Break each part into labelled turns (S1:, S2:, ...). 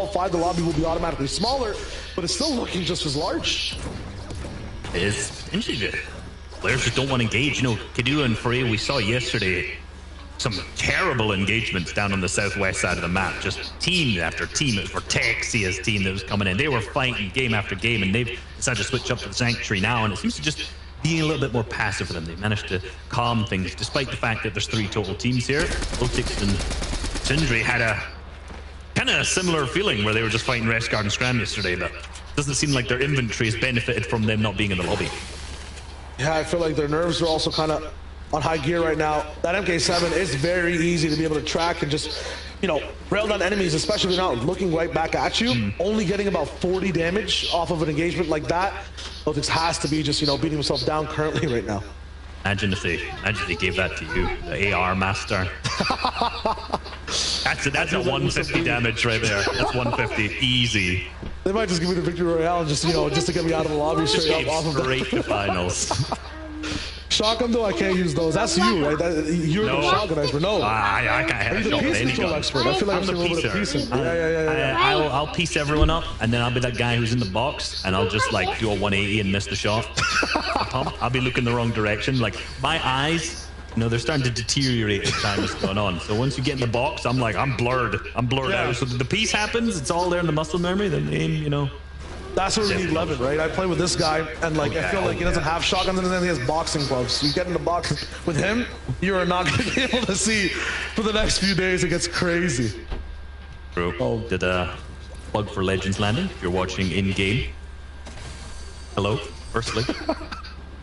S1: qualify, the lobby will be automatically smaller, but it's still looking just as large.
S2: It's potentially players just don't want to engage. You know, Kadu and Frey, we saw yesterday some terrible engagements down on the southwest side of the map. Just team after team. It was Vortexia's team that was coming in. They were fighting game after game, and they've decided to switch up to the Sanctuary now, and it seems to just being a little bit more passive for them. They managed to calm things, despite the fact that there's 3 total teams here. Otix and Sindri had a kind of similar feeling where they were just fighting Restguard and Scram yesterday, but it doesn't seem like their inventory has benefited from them not being in the lobby.
S1: Yeah, I feel like their nerves are also kind of on high gear right now. That MK7 is very easy to be able to track and just, you know, rail down enemies, especially now looking right back at you, only getting about 40 damage off of an engagement like that. Otix has to be just, you know, beating himself down currently right now.
S2: Imagine if they gave that to you, the AR master. That's a 150 damage right there. That's 150 easy.
S1: They might just give me the victory royale just, you know, just to get me out of the lobby straight up off of
S2: straight to finals.
S1: Shotgun though, I can't use those. That's you, right? You're the shotgun expert. No,
S2: I can't have a shotgun any gun.
S1: Expert. I feel like I'm a little bit of piecing. Yeah.
S2: I'll piece everyone up, and then I'll be that guy who's in the box, and I'll just like do a 180 and miss the shot. I'll be looking the wrong direction. Like my eyes, you know, they're starting to deteriorate as time is going on. So once you get in the box, I'm blurred out. So the piece happens, it's all there in the muscle memory. Then aim, you know.
S1: That's where we need Levin, right? I play with this guy, and like I feel like he doesn't have shotguns, and then he has boxing gloves. You get in the box with him, you are not going to be able to see for the next few days. It gets crazy.
S2: True. Oh. Did a plug for Legends Landing if you're watching in game. Hello, firstly.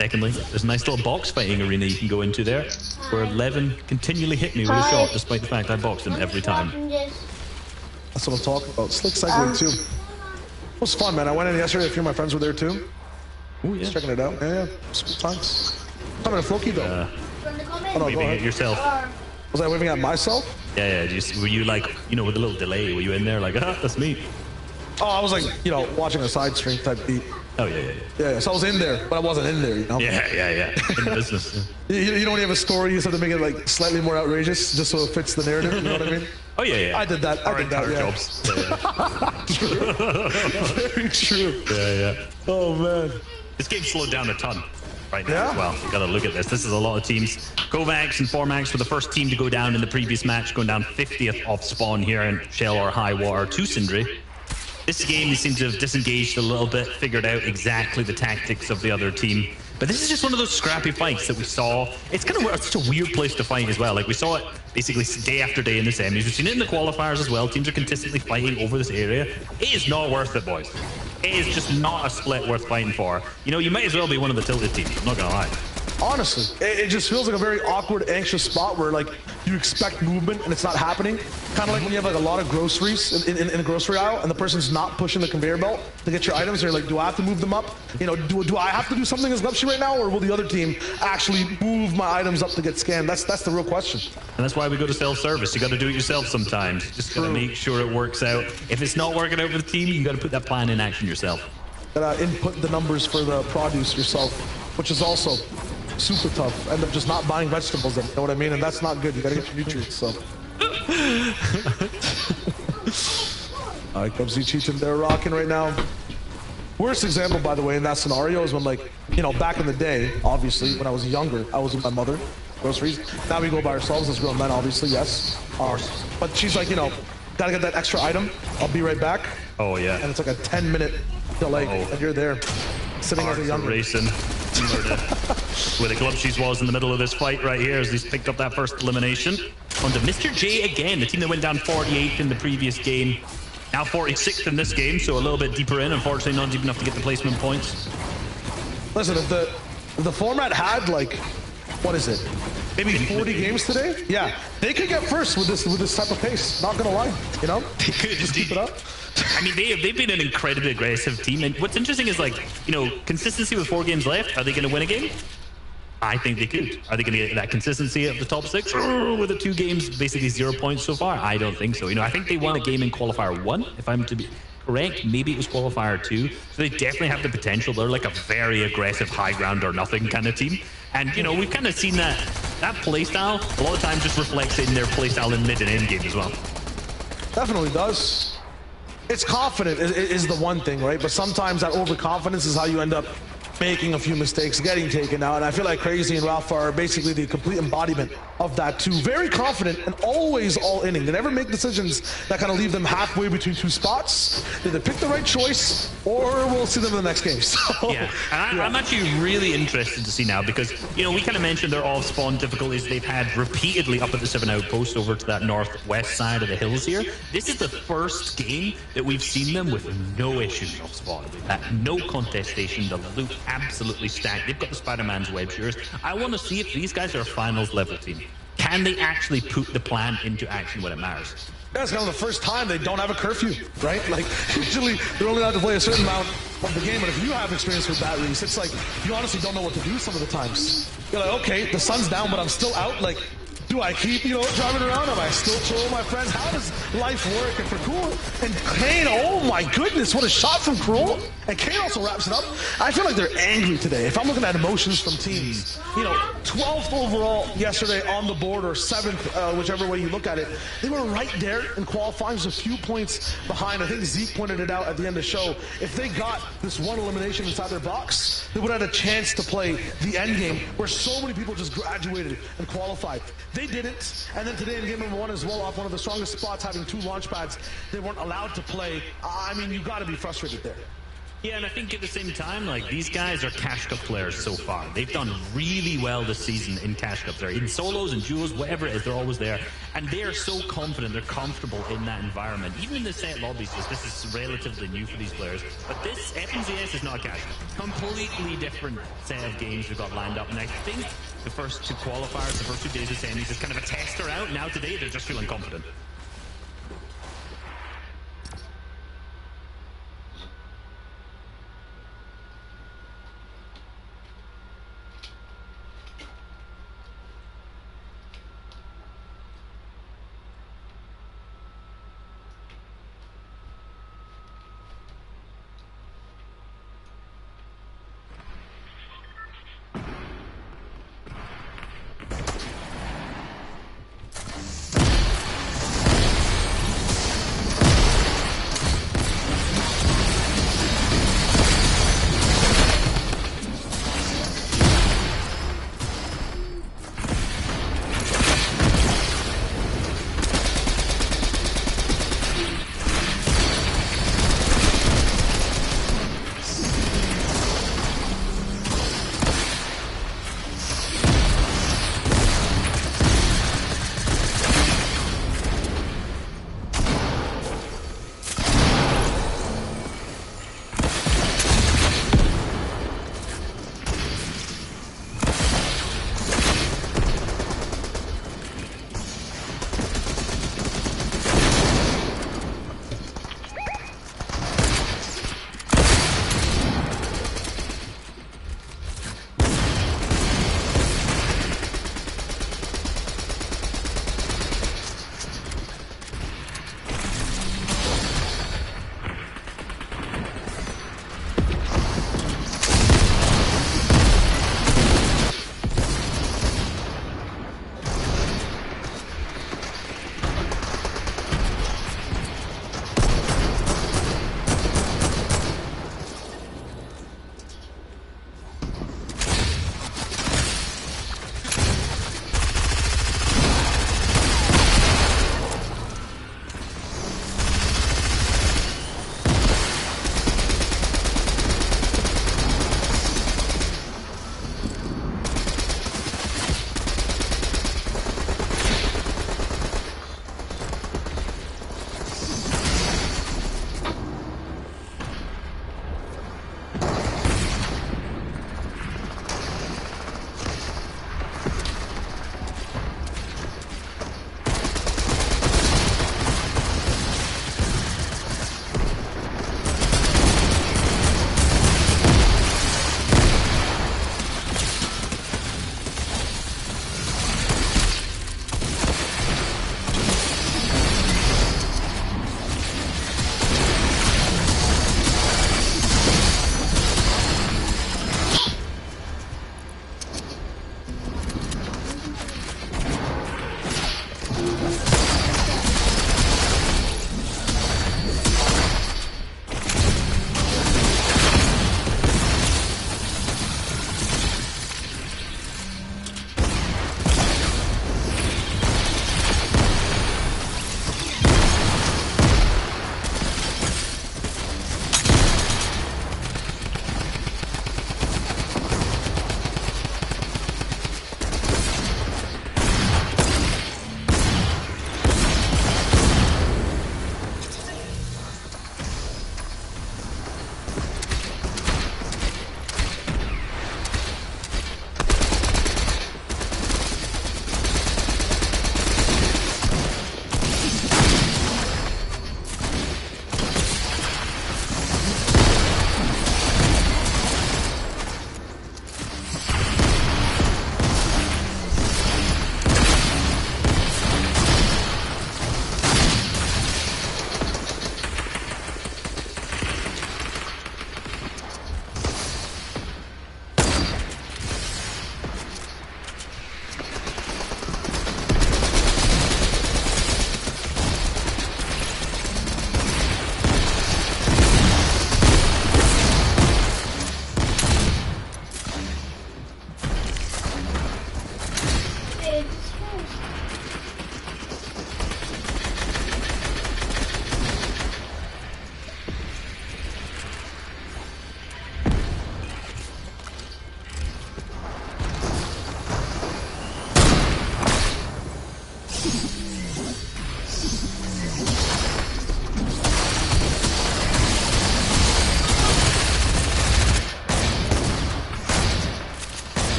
S2: Secondly, there's a nice little box fighting arena you can go into there, where Levin continually hit me with a shot, despite the fact I boxed him every time.
S1: That's what I'm talking about. Slick segue too. It was fun, man. I went in yesterday. A few of my friends were there too.
S2: Oh yeah.
S1: Just checking it out. Yeah. It was good times. Coming to Floki though.
S2: Waving at yourself.
S1: Was I waving at myself?
S2: Yeah. Were you like, you know, with a little delay? Were you in there like, that's me?
S1: Oh, I was like, you know, watching a side stream type beat.
S2: Oh yeah.
S1: Yeah. So I was in there, but I wasn't in there. You know.
S2: Yeah. In the business.
S1: Yeah. You know when you have a story, you just have to make it like slightly more outrageous, just so it fits the narrative. You know what I mean?
S2: Oh yeah.
S1: I did that. I did that. Yeah.
S2: Jobs.
S1: True. Very true.
S2: Yeah.
S1: Oh man.
S2: This game slowed down a ton right now as well. You got to look at this. This is a lot of teams. Kovacs and Formax were the first team to go down in the previous match, going down 50th off spawn here in Shell or High Water to Sindri. This game, they seem to have disengaged a little bit, figured out exactly the tactics of the other team. But this is just one of those scrappy fights that we saw. It's kind of such a weird place to fight as well. Like we saw it basically day after day in the semis. We've seen it in the qualifiers as well. Teams are consistently fighting over this area. It is not worth it, boys. It is just not a split worth fighting for. You know, you might as well be one of the tilted teams. I'm not gonna lie.
S1: Honestly, it just feels like a very awkward, anxious spot where like you expect movement and it's not happening. Kind of like when you have like a lot of groceries in a grocery aisle and the person's not pushing the conveyor belt to get your items. They're like, do I have to move them up? You know, do I have to do something as Lepsy right now, or will the other team actually move my items up to get scanned? That's the real question.
S2: And that's why we go to self-service. You got to do it yourself sometimes. You just got to make sure it works out. If it's not working out for the team, you got to put that plan in action yourself.
S1: Gotta input the numbers for the produce yourself, which is also super tough. End up just not buying vegetables then, you know what I mean? And that's not good. You gotta get your nutrients, so. Alright, comes Cheatin there rocking right now. Worst example, by the way, in that scenario is when, like, you know, back in the day, obviously, when I was younger, I was with my mother, groceries. Now we go by ourselves as grown men, obviously, yes. But she's like, you know, gotta get that extra item. I'll be right back.
S2: Oh, yeah.
S1: And it's like a 10-minute delay, and you're there, sitting as a young
S2: racing. Where the Glubshies was in the middle of this fight right here as he's picked up that first elimination. On to Mr. J again, the team that went down 48th in the previous game. Now 46th in this game, so a little bit deeper in. Unfortunately, not deep enough to get the placement points.
S1: Listen, if the format had, like, what is it? Maybe 40 games today? Yeah, they could get first with this type of pace. Not gonna lie, you know?
S2: They could
S1: just keep it up.
S2: I mean, they've been an incredibly aggressive team, and what's interesting is, like, you know, consistency with 4 games left. Are they going to win a game? I think they could. Are they going to get that consistency of the top 6 with the 2 games, basically 0 points so far? I don't think so. You know, I think they won a game in qualifier 1, if I'm to be correct. Maybe it was qualifier 2. So they definitely have the potential. They're like a very aggressive high ground or nothing kind of team. And, you know, we've kind of seen that playstyle a lot of times just reflects in their playstyle in mid and end game as well.
S1: Definitely does. it's confident is the one thing, right? But sometimes that overconfidence is how you end up making a few mistakes, getting taken out. And I feel like Crazy and Ralph are basically the complete embodiment of that too. Very confident and always all inning. They never make decisions that kind of leave them halfway between two spots. They either pick the right choice or we'll see them in the next game. So,
S2: yeah, and I'm actually really interested to see now because, you know, we kind of mentioned their off-spawn difficulties they've had repeatedly up at the 7 outpost over to that northwest side of the hills here. This is the first game that we've seen them with no issues off-spawn. No contestation, the loot absolutely stacked. They've got the Spider-Man's web shooters. I want to see if these guys are a finals level team. Can they actually put the plan into action when it matters?
S1: That's kind of the first time they don't have a curfew, right? Like, usually they're only allowed to play a certain amount of the game, but if you have experience with that, Reese, it's like, you honestly don't know what to do some of the times. You're like, okay, the sun's down, but I'm still out, like, do I keep, you know, driving around? Am I still chill with my friends? How does life work? And for Cruel and Kane, oh my goodness, what a shot from Cruel. And Kane also wraps it up. I feel like they're angry today. If I'm looking at emotions from teams, you know, 12th overall yesterday on the board, or 7th, whichever way you look at it, they were right there in qualifying, just a few points behind. I think Zeke pointed it out at the end of the show. If they got this one elimination inside their box, they would have had a chance to play the end game, where so many people just graduated and qualified. They didn't, and then today in game number 1 as well, off one of the strongest spots, having 2 launch pads, they weren't allowed to play. I mean, you got to be frustrated there.
S2: Yeah, and I think at the same time, like, these guys are Cash Cup players so far. They've done really well this season in Cash Cups. They're in solos and duos, whatever it is, they're always there. And they are so confident, they're comfortable in that environment. Even in the set lobbies, this is relatively new for these players. But this FNZS is not a Cash Cup. Completely different set of games we've got lined up. And I think the first 2 qualifiers, the first 2 days of semis is kind of a tester out. Now today, they're just feeling confident.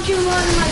S3: you run my